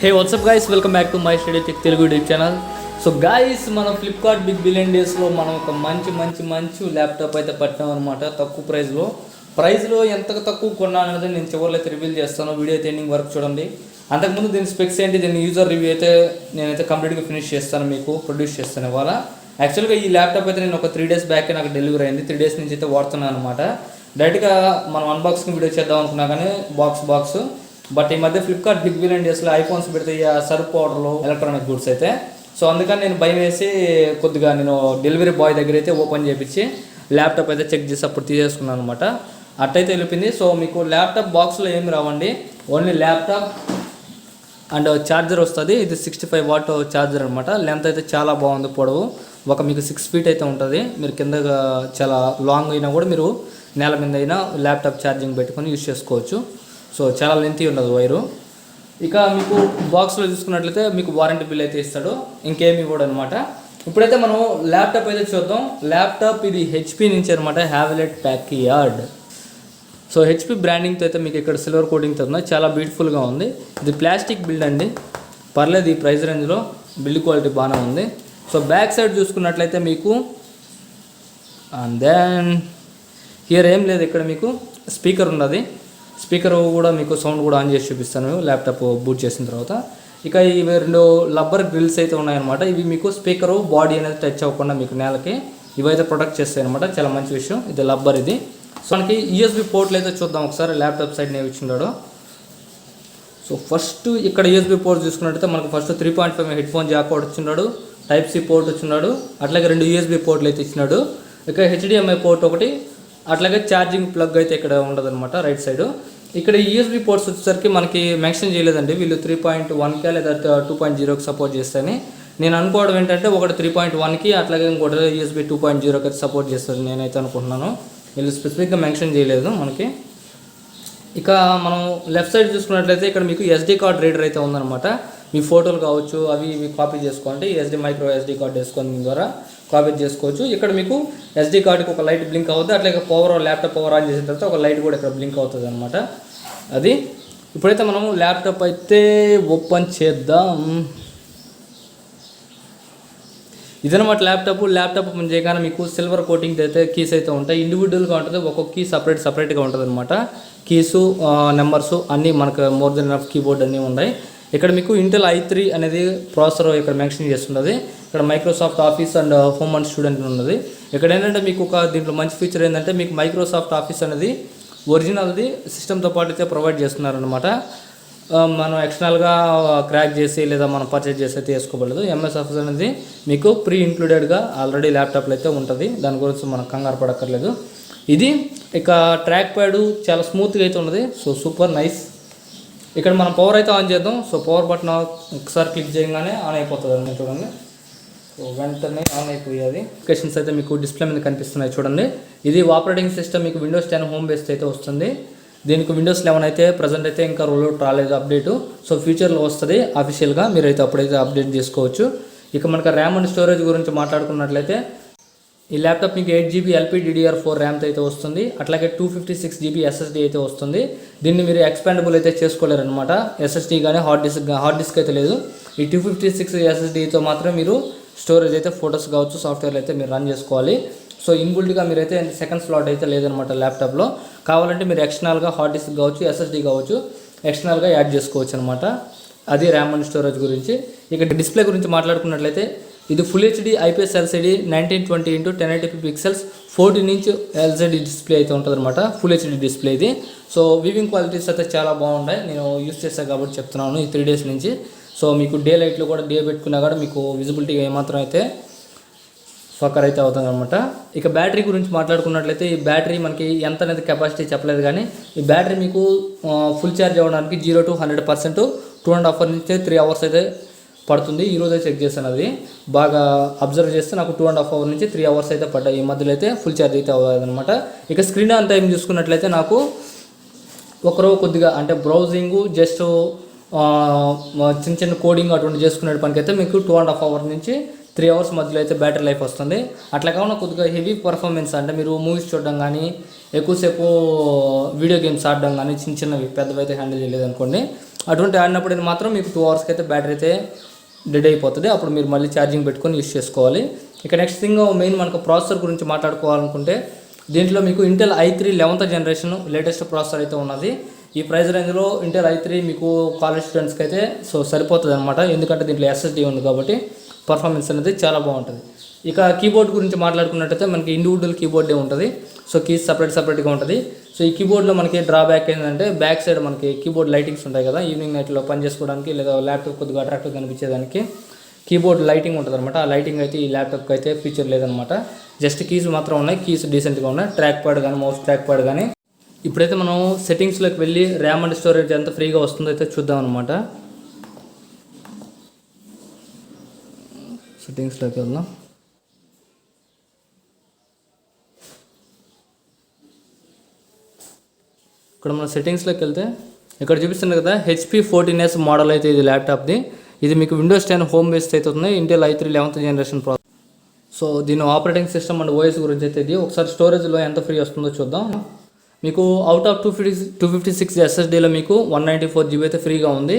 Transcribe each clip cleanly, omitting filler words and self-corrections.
Hey, what's up guys? Welcome back to my Reddy Telugu YouTube channel. So guys, మన Flipkart big billion డేస్లో మనం ఒక మంచి laptop అయితే పట్టాం అనమాట. తక్కువ ప్రైస్లో ఎంత తక్కువ కొన్నాననేది నేను చివరిలో అయితే రివీల్ చేస్తాను. వీడియో అయితే ఎండింగ్ వరకు చూడండి. అంతకుముందు దీని స్పెక్స్ ఏంటి, దీని యూజర్ రివ్యూ అయితే నేనైతే కంప్లీట్గా ఫినిష్ చేస్తాను, మీకు ప్రొడ్యూస్ చేస్తాను ఇవాళ. యాక్చువల్గా ఈ ల్యాప్టాప్ అయితే నేను ఒక 3 days బ్యాక్ నాకు డెలివరీ అయింది. 3 days నుంచి అయితే వాడుతున్నాను అనమాట. డైరెక్ట్గా మనం అన్బాక్సింగ్ వీడియో చేద్దాం అనుకున్నా కానీ బాక్స్ బట్ ఈ మధ్య ఫ్లిప్కార్ట్ బిగ్ బిలియన్ డేస్లో ఐఫోన్స్ పెడితే సర్ఫ్ పౌడర్లు ఎలక్ట్రానిక్ గుడ్స్ అయితే, సో అందుకని నేను భయం వేసి కొద్దిగా నేను డెలివరీ బాయ్ దగ్గర అయితే ఓపెన్ చేయించి ల్యాప్టాప్ అయితే చెక్ చేసి అప్పుడు తీసేసుకున్నాను అనమాట. అట్టయితే వెళ్ళిపోయింది. సో మీకు ల్యాప్టాప్ బాక్స్లో ఏమి రావండి, ఓన్లీ ల్యాప్టాప్ అండ్ ఛార్జర్ వస్తుంది. ఇది 65 watt ఛార్జర్ అనమాట. లెంత్ అయితే చాలా బాగుంది, పొడవు ఒక మీకు 6 feet అయితే ఉంటుంది. మీరు కింద చాలా లాంగ్ అయినా కూడా మీరు నేల మీద అయినా ల్యాప్టాప్ ఛార్జింగ్ పెట్టుకొని యూజ్ చేసుకోవచ్చు. సో చాలా లెంతీ ఉండదు వైరు. ఇక మీకు బాక్స్లో చూసుకున్నట్లయితే మీకు వారంటీ బిల్ అయితే ఇస్తాడు, ఇంకేమి ఇవ్వడు అనమాట. ఇప్పుడైతే మనం ల్యాప్టాప్ అయితే చూద్దాం. ల్యాప్టాప్ ఇది హెచ్పి నుంచి అనమాట, హ్యావ్లెట్ ప్యాకియార్డ్. సో హెచ్పి బ్రాండింగ్తో అయితే మీకు ఇక్కడ సిల్వర్ కోటింగ్తో ఉంది, చాలా బ్యూటిఫుల్గా ఉంది. ఇది ప్లాస్టిక్ బిల్డ్ అండి, పర్లేదు ఈ ప్రైస్ రేంజ్లో బిల్డ్ క్వాలిటీ బాగానే ఉంది. సో బ్యాక్ సైడ్ చూసుకున్నట్లయితే మీకు అండ్ దెన్ హియర్ ఏం లేదు, ఇక్కడ మీకు స్పీకర్ ఉన్నది. స్పీకర్ కూడా మీకు సౌండ్ కూడా ఆన్ చేసి చూపిస్తాను ల్యాప్టాప్ బూట్ చేసిన తర్వాత. ఇక ఇవి 2 రబ్బర్ గ్రిల్స్ అయితే ఉన్నాయన్నమాట. ఇవి మీకు స్పీకరు బాడీ అనేది టచ్ అవ్వకుండా మీకు నేలకి ఇవైతే ప్రొటెక్ట్ చేస్తాయి అనమాట. చాలా మంచి విషయం, ఇది రబ్బర్ ఇది. సో మనకి యూఎస్బి పోర్ట్లు అయితే చూద్దాం ఒకసారి ల్యాప్టాప్ సైడ్ నేను ఇచ్చినాడు. సో ఫస్ట్ ఇక్కడ యూఎస్బి పోర్ట్ చూసుకున్నట్టయితే మనకు ఫస్ట్ 3.5 హెడ్ ఫోన్ జాక్ ఒకటి వచ్చినాడు, టైప్ సి పోర్ట్ వచ్చినాడు, అట్లాగే 2 యూఎస్బి పోర్ట్లు అయితే ఇచ్చినాడు. ఇక హెచ్డిఎంఐ పోర్ట్ ఒకటి, అట్లాగే ఛార్జింగ్ ప్లగ్ అయితే ఇక్కడ ఉండదన్నమాట రైట్ సైడ్. ఇక్కడ యూఎస్బి పోర్ట్స్ వచ్చేసరికి మనకి మెన్షన్ చేయలేదండి వీళ్ళు 3.1కి లేదా 2.0కి సపోర్ట్ చేస్తారని. నేను అనుకోవడం ఏంటంటే ఒకటి 3.1కి అట్లాగే ఇంకోటి యూఎస్బి 2.0కి అయితే సపోర్ట్ చేస్తారు నేనైతే అనుకుంటున్నాను. వీళ్ళు స్పెసిఫిక్గా మెన్షన్ చేయలేదు మనకి. ఇక మనం లెఫ్ట్ సైడ్ చూసుకున్నట్లయితే ఇక్కడ మీకు ఎస్డి కార్డ్ రీడర్ అయితే ఉందన్నమాట. మీ ఫోటోలు కావచ్చు అవి ఇవి కాపీ చేసుకోండి, మైక్రో ఎస్డి కార్డ్ వేసుకొని దీని ద్వారా కాపీ చేసుకోవచ్చు. ఇక్కడ మీకు ఎస్డి కార్డుకి ఒక లైట్ బ్లింక్ అవుతుంది, అట్లాగే ల్యాప్టాప్ పవర్ ఆన్ చేసిన తర్వాత ఒక లైట్ కూడా ఇక్కడ బ్లింక్ అవుతుంది అనమాట. అది ఇప్పుడైతే మనం ల్యాప్టాప్ అయితే ఓపెన్ చేద్దాం. ఇదనమాట ల్యాప్టాప్ ఓపెన్ చేయగానే మీకు సిల్వర్ కోటింగ్ అయితే కీస్ అయితే ఉంటాయి. ఇండివిజువల్గా ఉంటుంది, ఒక్కొక్క కీ సపరేట్గా ఉంటుంది అనమాట. కీసు నెంబర్సు అన్నీ మనకు మోర్ దెన్ ఎనఫ్ కీబోర్డ్ అన్నీ ఉన్నాయి. ఇక్కడ మీకు ఇంటెల్ i3 అనేది ప్రాసెసర్ ఇక్కడ మెన్షన్ చేస్తున్నది. ఇక్కడ Microsoft office and home and student ఉన్నది. ఇక్కడ ఏంటంటే మీకు దీంట్లో మంచి ఫీచర్ ఏంటంటే మీకు మైక్రోసాఫ్ట్ ఆఫీస్ అనేది ఒరిజినల్ది సిస్టమ్తో పాటు అయితే ప్రొవైడ్ చేస్తున్నారనమాట. మనం ఎక్స్టర్నల్గా క్రాక్ చేసి లేదా మనం పర్చేజ్ చేసి అయితే వేసుకోబడదు. ఎంఎస్ ఆఫీస్ అనేది మీకు ప్రీ ఇంక్లూడెడ్గా ఆల్రెడీ ల్యాప్టాప్లో అయితే ఉంటుంది, దాని గురించి మనం కంగారు పడక్కర్లేదు. ఇది ఇక ట్రాక్ ప్యాడ్ చాలా స్మూత్గా అయితే ఉన్నది. So super nice. ఇక్కడ మనం పవర్ అయితే ఆన్ చేద్దాం. సో పవర్ బటన్ ఒకసారి క్లిక్ చేయగానే ఆన్ అయిపోతుంది అండి, చూడండి. సో వెంటనే ఆన్ అయిపోయేది. నోటిఫికేషన్స్ అయితే మీకు డిస్ప్లే మీద కనిపిస్తున్నాయి చూడండి. ఇది ఆపరేటింగ్ సిస్టమ్ మీకు విండోస్ 10 హోమ్ బేస్డ్ అయితే వస్తుంది. దీనికి విండోస్ 11 అయితే ప్రజెంట్ అయితే ఇంకా రోల్ అవుట్ రాలేదు అప్డేటు. సో ఫ్యూచర్లో వస్తుంది అఫీషియల్గా, మీరైతే అప్పుడైతే అప్డేట్ చేసుకోవచ్చు. ఇక మనకు ర్యామ్ అండ్ స్టోరేజ్ గురించి మాట్లాడుకున్నట్లయితే ఈ ల్యాప్టాప్ మీకు 8GB LPDDR4 ర్యామ్తో అయితే వస్తుంది, అట్లాగే 256GB SSD అయితే వస్తుంది. దీన్ని మీరు ఎక్స్పాండబుల్ అయితే చేసుకోలేరనమాట. SSD కానీ హార్డ్ డిస్క్ అయితే లేదు. ఈ 256 SSDతో మాత్రమే మీరు స్టోరేజ్ అయితే ఫొటోస్ కావచ్చు సాఫ్ట్వేర్లు అయితే మీరు రన్ చేసుకోవాలి. సో ఇన్బుల్డ్గా మీరైతే సెకండ్ స్లాట్ అయితే లేదనమాట ల్యాప్టాప్లో. కావాలంటే మీరు ఎక్స్టర్నల్గా హార్డ్ డిస్క్ కావచ్చు SSD కావచ్చు ఎక్స్టర్నల్గా యాడ్ చేసుకోవచ్చు అనమాట. అది ర్యామ్ అండ్ స్టోరేజ్ గురించి. ఇక డిస్ప్లే గురించి మాట్లాడుకున్నట్లయితే ఇది full HD IPS LCD 1920x1080p pixels 14 inch LCD display అయితే ఉంటుంది అనమాట. ఫుల్ హెచ్డి డిస్ప్లే ఇది. సో వివింగ్ క్వాలిటీస్ అయితే చాలా బాగున్నాయి, నేను యూస్ చేస్తాను కాబట్టి చెప్తున్నాను ఈ 3 days నుంచి. సో మీకు డే లైట్లో కూడా డే పెట్టుకున్నా కూడా మీకు విజిబిలిటీ ఏమాత్రం అయితే ఫక్కర్ అయితే అవుతుంది అనమాట. ఇక బ్యాటరీ గురించి మాట్లాడుకున్నట్లయితే ఈ బ్యాటరీ మనకి ఎంత అనేది కెపాసిటీ చెప్పలేదు, కానీ ఈ బ్యాటరీ మీకు ఫుల్ ఛార్జ్ అవ్వడానికి 0 to 100% 2.5 hours నుంచి 3 hours అయితే పడుతుంది. ఈరోజే చెక్ చేశాను, అది బాగా అబ్జర్వ్ చేస్తే నాకు 2.5 hours నుంచి 3 hours అయితే పడ్డాయి. ఈ మధ్యలో అయితే ఫుల్ ఛార్జ్ అయితే అవ్వదు అనమాట. ఇక స్క్రీన్ ఆన్ టైం చూసుకున్నట్లయితే నాకు ఒకరోజు కొద్దిగా అంటే బ్రౌజింగ్ జస్ట్ చిన్న కోడింగ్ అటువంటి చేసుకునే పనికైతే మీకు 2.5 hours నుంచి 3 hours మధ్యలో అయితే బ్యాటరీ లైఫ్ వస్తుంది. అట్లా కాకుండా కొద్దిగా హెవీ పర్ఫార్మెన్స్ అంటే మీరు మూవీస్ చూడడం కానీ ఎక్కువసేపు వీడియో గేమ్స్ ఆడడం కానీ చిన్నవి పెద్దవి అయితే హ్యాండిల్ చేయలేదు అనుకోండి, అటువంటి ఆడినప్పుడు మాత్రం మీకు 2 అవర్స్కి అయితే బ్యాటరీ అయితే డెడ్ అయిపోతుంది. అప్పుడు మీరు మళ్ళీ ఛార్జింగ్ పెట్టుకొని యూస్ చేసుకోవాలి. ఇక నెక్స్ట్ థింగ్ మెయిన్ మనకు ప్రాసెసర్ గురించి మాట్లాడుకోవాలనుకుంటే దీంట్లో మీకు Intel i3 11th generation latest processor అయితే ఉన్నది. ఈ ప్రైస్ రేంజ్లో ఇంటెల్ i3 మీకు కాలేజ్ స్టూడెంట్స్కి అయితే సరిపోతుంది అనమాట. ఎందుకంటే దీంట్లో SSD ఉంది కాబట్టి పర్ఫార్మెన్స్ అనేది చాలా బాగుంటుంది. ఇక కీబోర్డ్ గురించి మాట్లాడుకున్నట్టయితే మనకి ఇండివిజువల్ కీబోర్డే ఉంటుంది. సో కీస్ సపరేట్గా ఉంటుంది. సో ఈ కీబోర్డ్లో మనకి డ్రాబ్యాక్ ఏంటంటే బ్యాక్ సైడ్ మనకి కీబోర్డ్ లైటింగ్స్ ఉంటాయి కదా, ఈవినింగ్ నైట్లో పని చేసుకోవడానికి లేదా ల్యాప్టాప్ కొద్దిగా అట్రాక్టివ్ కనిపించేదానికి కీబోర్డ్ లైటింగ్ ఉంటుంది అనమాట. ఆ లైటింగ్ అయితే ఈ ల్యాప్టాప్కి అయితే ఫీచర్ లేదనమాట. జస్ట్ కీస్ మాత్రం ఉన్నాయి. కీస్ డీసెంట్గా ఉన్నాయి. ట్రాక్ ప్యాడ్ కానీ మౌస్ ట్రాక్ ప్యాడ్ కానీ. ఇప్పుడైతే మనం సెట్టింగ్స్లోకి వెళ్ళి ర్యామ్ అండ్ స్టోరేజ్ ఎంత ఫ్రీగా వస్తుందో అయితే చూద్దాం అనమాట. సెట్టింగ్స్లోకి వెళ్దాం. ఇక్కడ మన సెట్టింగ్స్లోకి వెళ్తే ఇక్కడ చూపిస్తుంది కదా HP 14S మోడల్ అయితే ఇది ల్యాప్టాప్ది. ఇది మీకు విండోస్ 10 హోమ్ బేస్డ్ అయితే అవుతుంది. Intel i3 11th generation processor. So దీని ఆపరేటింగ్ సిస్టమ్ అండ్ OS గురించి అయితే ఇది. ఒకసారి స్టోరేజ్లో ఎంత ఫ్రీ వస్తుందో చూద్దాం. మీకు అవుట్ ఆఫ్ 256 SSDలో మీకు 194 GB అయితే ఫ్రీగా ఉంది.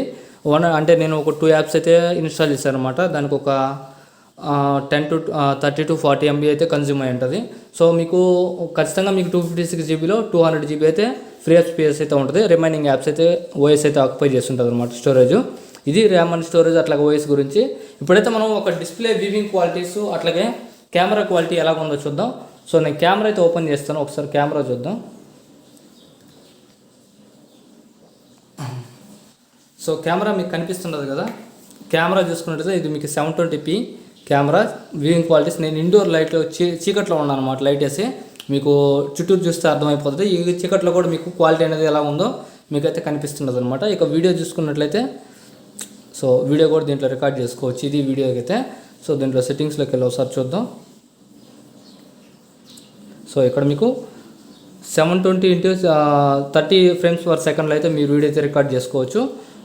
అంటే నేను ఒక 2 యాప్స్ అయితే ఇన్స్టాల్ చేశాను అనమాట. దానికి ఒక 10 to 30 to 40 MB అయితే కన్జ్యూమ్ అయి ఉంటుంది. సో మీకు ఖచ్చితంగా మీకు 256 GBలో 200 GB అయితే ఫ్రీ స్పేస్ అయితే ఉంటుంది. రిమైనింగ్ యాప్స్ అయితే OS అయితే ఆక్యుపై చేస్తుంటుంది అనమాట స్టోరేజ్. ఇది ర్యామ్ అండ్ స్టోరేజ్ అట్లాగే OS గురించి. ఇప్పుడైతే మనం ఒక డిస్ప్లే వ్యూవింగ్ క్వాలిటీస్ అట్లాగే కెమెరా క్వాలిటీ ఎలా ఉందో చూద్దాం. సో నేను కెమెరా అయితే ఓపెన్ చేస్తాను. ఒకసారి కెమెరా చూద్దాం. సో కెమెరా మీకు కనిపిస్తుంటుంది కదా, కెమెరా చూసుకున్నట్టయితే ఇది మీకు 720p కెమెరా వ్యూయింగ్ క్వాలిటీస్. నేను ఇండోర్ లైట్లో చీకట్లో ఉన్నాను అనమాట. లైట్ వేసి మీకు చుట్టూరు చూస్తే అర్థమైపోతుంది. ఈ చీకట్లో కూడా మీకు క్వాలిటీ అనేది ఎలా ఉందో మీకైతే కనిపిస్తుంటుంది అనమాట. ఇక వీడియో చూసుకున్నట్లయితే సో వీడియో కూడా దీంట్లో రికార్డ్ చేసుకోవచ్చు. ఇది వీడియోకి అయితే. సో దీంట్లో సెట్టింగ్స్లోకి వెళ్ళి ఒకసారి చూద్దాం. సో ఇక్కడ మీకు 720x30 frames per second అయితే మీరు వీడియో అయితే రికార్డ్ చేసుకోవచ్చు.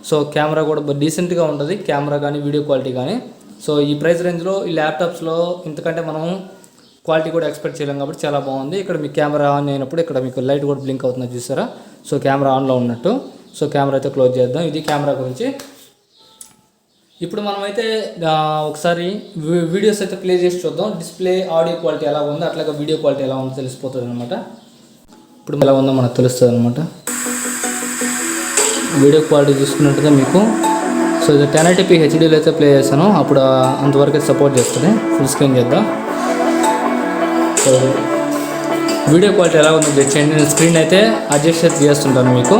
సో కెమెరా కూడా డీసెంట్గా ఉంటుంది, కెమెరా కానీ వీడియో క్వాలిటీ కానీ. సో ఈ ప్రైస్ రేంజ్లో ఈ ల్యాప్టాప్స్లో ఇంతకంటే మనం క్వాలిటీ కూడా ఎక్స్పెక్ట్ చేయలేం కాబట్టి చాలా బాగుంది. ఇక్కడ మీ కెమెరా ఆన్ అయినప్పుడు ఇక్కడ మీకు లైట్ కూడా బ్లింక్ అవుతుంది చూసారా. సో కెమెరా ఆన్లో ఉన్నట్టు. సో కెమెరా అయితే క్లోజ్ చేద్దాం. ఇది కెమెరా గురించి. ఇప్పుడు మనమైతే ఒకసారి వీడియోస్ అయితే ప్లే చేసి చూద్దాం. డిస్ప్లే ఆడియో క్వాలిటీ ఎలా ఉందో అట్లాగే వీడియో క్వాలిటీ ఎలా ఉందో తెలిసిపోతుంది అనమాట. ఇప్పుడు ఎలా ఉందో మనకు తెలుస్తుంది అనమాట. వీడియో క్వాలిటీ చూసుకున్నట్టుగా మీకు సో ఇది 1080p హెచ్డీలో అయితే ప్లే చేశాను. అప్పుడు అంతవరకు అయితే సపోర్ట్ చేస్తుంది. ఫుల్ స్క్రీన్ చేద్దాం. సో వీడియో క్వాలిటీ ఎలా ఉందో తెచ్చండి. నేను స్క్రీన్ అయితే అడ్జస్ట్ అయితే చేస్తుంటాను మీకు.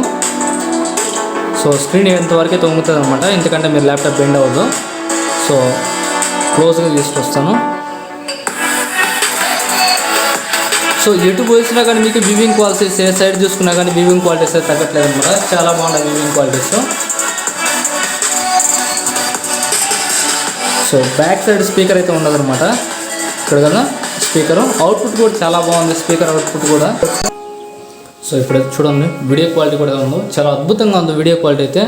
సో స్క్రీన్ ఎంతవరకు అయితే వంగుతుంది అనమాట, ఎందుకంటే మీరు ల్యాప్టాప్ బెండ్ అవ్వదు. సో క్లోజ్గా తీసుకొస్తాను. సో ఎటు పోసినా కానీ మీకు వ్యూవింగ్ క్వాలిటీస్ ఏ సైడ్ చూసుకున్నా కానీ వ్యూవింగ్ క్వాలిటీస్ అయితే తగ్గట్లేదు అనమాట. చాలా బాగుంటాయి viewing qualities. So back side speaker అయితే ఉండదన్నమాట. ఇక్కడ కదా స్పీకరు. అవుట్పుట్ కూడా చాలా బాగుంది, స్పీకర్ అవుట్పుట్ కూడా. సో ఇప్పుడు చూడండి వీడియో క్వాలిటీ కూడా ఉందో చాలా అద్భుతంగా ఉంది. వీడియో క్వాలిటీ అయితే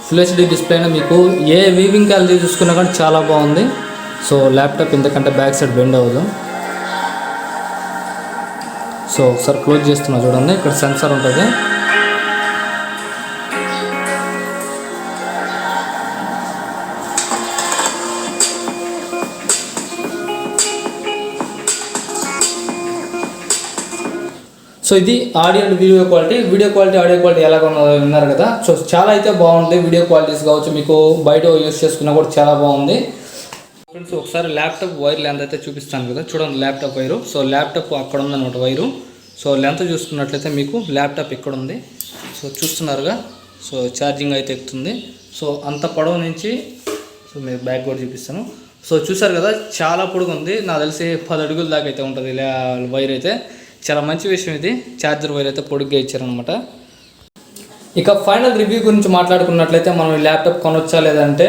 ఫుల్ హెచ్డీ డిస్ప్లేనే మీకు ఏ వీవింగ్ క్వాలిటీ చూసుకున్నా కానీ చాలా బాగుంది. సో ల్యాప్టాప్ ఇంతకంటే బ్యాక్ సైడ్ బెండ్ అవ్వదు. సో ఒకసారి క్లోజ్ చేస్తున్నా చూడండి. ఇక్కడ సెన్సార్ ఉంటుంది. సో ఇది audio and video quality. Video quality audio quality ఎలాగ ఉన్నదో విన్నారు కదా. సో చాలా అయితే బాగుంది. వీడియో క్వాలిటీస్ కావచ్చు, మీకు బయట యూస్ చేసుకున్నా కూడా చాలా బాగుంది. ఫ్రెండ్స్ ఒకసారి ల్యాప్టాప్ వైర్ లెంత్ అయితే చూపిస్తాను కదా. చూడండి ల్యాప్టాప్ వైరు. సో ల్యాప్టాప్ అక్కడ ఉందన్నమాట వైరు. సో లెంత్ చూసుకున్నట్లయితే మీకు ల్యాప్టాప్ ఇక్కడ ఉంది. సో చూస్తున్నారుగా. సో ఛార్జింగ్ అయితే ఎక్కుతుంది. సో అంత పొడవు నుంచి సో మీరు బ్యాక్ కూడా చూపిస్తాను. సో చూసారు కదా చాలా పొడుగు ఉంది. నాకు తెలిసి 10 అడుగుల దాకా అయితే ఉంటుంది వైర్ అయితే. చాలా మంచి విషయం ఇది. ఛార్జర్ వైర్ అయితే పొడుగ్గా ఇచ్చారనమాట. ఇక ఫైనల్ రివ్యూ గురించి మాట్లాడుకున్నట్లయితే మనం ఈ ల్యాప్టాప్ కొనొచ్చా లేదంటే,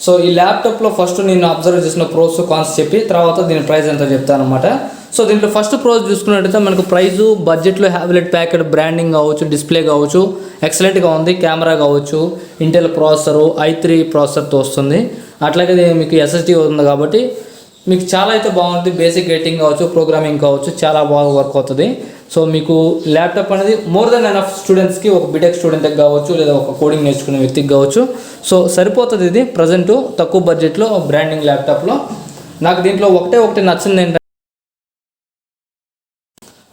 సో ఈ ల్యాప్టాప్లో ఫస్ట్ నేను అబ్జర్వ్ చేసిన ప్రోస్ కాన్స్ చెప్పి తర్వాత దీని ప్రైస్ ఎంత చెప్తాను అనమాట. సో దీంట్లో ఫస్ట్ ప్రోస్ చూసుకున్నట్టయితే మనకు ప్రైజు బడ్జెట్లో హ్యావ్లెట్ ప్యాకెట్ బ్రాండింగ్ కావచ్చు, డిస్ప్లే కావచ్చు ఎక్సలెంట్గా ఉంది. కెమెరా కావచ్చు, ఇంటెల్ ప్రాసెసరు i3 ప్రాసెసర్తో వస్తుంది. అట్లాగే మీకు SSD ఉంది కాబట్టి మీకు చాలా అయితే బాగుంటుంది. బేసిక్ రేటింగ్ కావచ్చు, ప్రోగ్రామింగ్ కావచ్చు చాలా బాగా వర్క్ అవుతుంది. సో మీకు ల్యాప్టాప్ అనేది మోర్ దెన్ ఎనఫ్ స్టూడెంట్స్కి, ఒక బీటెక్ స్టూడెంట్కి కావచ్చు, లేదా ఒక కోడింగ్ నేర్చుకునే వ్యక్తికి కావచ్చు. సో సరిపోతుంది ఇది ప్రజెంట్ తక్కువ బడ్జెట్లో బ్రాండింగ్ ల్యాప్టాప్లో. నాకు దీంట్లో ఒకటి నచ్చింది ఏంటంటే,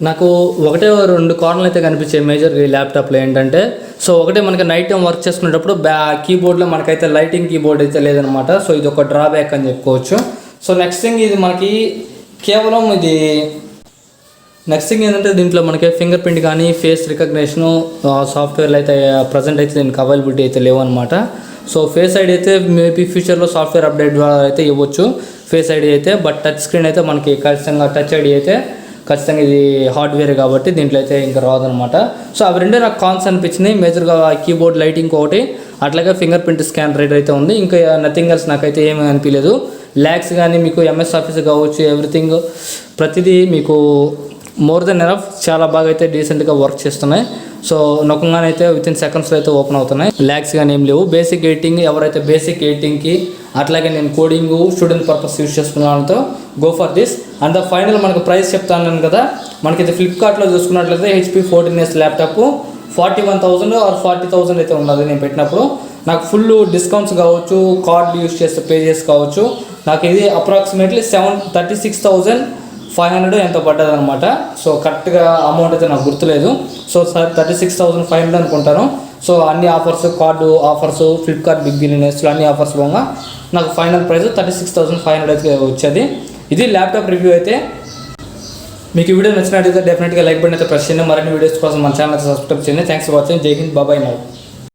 నాకు రెండు కార్నర్లు అయితే కనిపించాయి మేజర్గా ఈ ల్యాప్టాప్లో ఏంటంటే, సో ఒకటే మనకి నైట్ టైం వర్క్ చేసుకునేటప్పుడు కీబోర్డ్లో మనకైతే లైటింగ్ కీబోర్డ్ అయితే లేదనమాట. సో ఇది ఒక డ్రాబ్యాక్ అని చెప్పుకోవచ్చు. సో నెక్స్ట్ థింగ్ ఏంటంటే దీంట్లో మనకి ఫింగర్ ప్రింట్ కానీ ఫేస్ రికగ్నిషను సాఫ్ట్వేర్లు అయితే ప్రజెంట్ అయితే దీనికి అవైలబిలిటీ అయితే లేవు అనమాట. సో ఫేస్ ఐడి అయితే మేబీ ఫ్యూచర్లో సాఫ్ట్వేర్ అప్డేట్ ద్వారా అయితే ఇవ్వచ్చు ఫేస్ ఐడి అయితే. బట్ టచ్ స్క్రీన్ అయితే మనకి ఖచ్చితంగా టచ్ ఐడి అయితే ఖచ్చితంగా ఇది హార్డ్వేర్ కాబట్టి దీంట్లో అయితే ఇంకా రాదనమాట. సో అవి రెండే నాకు కాన్స్ అనిపించినాయి మేజర్గా, కీబోర్డ్ లైటింగ్ ఒకటి, అట్లాగే ఫింగర్ ప్రింట్ స్కాన్ రైట్ అయితే ఉంది. ఇంకా నథింగ్ ఎల్స్ నాకైతే ఏమీ అనిపించలేదు. ల్యాక్స్ కానీ మీకు ఎంఎస్ ఆఫీస్ కావచ్చు, ఎవ్రీథింగ్ ప్రతిదీ మీకు మోర్ దెన్ ఎనఫ్ చాలా బాగా అయితే డీసెంట్గా వర్క్ చేస్తున్నాయి. సో నొక్కగానే అయితే వితిన్ సెకండ్స్లో అయితే ఓపెన్ అవుతున్నాయి. ల్యాక్స్ కానీ ఏం లేవు. బేసిక్ ఎడిటింగ్ ఎవరైతే బేసిక్ ఎడిటింగ్కి, అట్లాగే నేను కోడింగ్ స్టూడెంట్ పర్పస్ యూజ్ చేసుకున్నానంతో go for this. And final మనకు ప్రైస్ చెప్తాను కదా, మనకి ఇది ఫ్లిప్కార్ట్లో చూసుకున్నట్లయితే HP 14S ల్యాప్టాప్ 41,000 ఆర్ 40,000 అయితే ఉన్నది నేను పెట్టినప్పుడు. నాకు ఫుల్ డిస్కౌంట్స్ కావచ్చు, కార్డ్ యూజ్ చేస్తే పేజెస్ కావచ్చు, నాకు ఇది అప్రాక్సిమేట్లీ 36,500 ఎంతో పడ్డది అనమాట. సో కరెక్ట్గా అమౌంట్ అయితే నాకు గుర్తులేదు. సో 36,500 అనుకుంటాను. సో అన్ని offers, card offers, Flipkart big billion డేస్లో అన్ని ఆఫర్స్ పోగా నాకు ఫైనల్ ప్రైస్ 36,500 అయితే వచ్చేది. ఇది ల్యాప్టాప్ రివ్యూ అయితే. మీకు ఈ వీడియో నచ్చినట్లయితే డెఫినెట్గా లైక్ బటన్ అయితే ప్రెస్ చేయండి. మరిన్ని వీడియోస్ కోసం మన ఛానల్ సబ్స్క్రైబ్ చేయండి. Thanks for watching. జై హింద్, బాబాయ్. నౌ.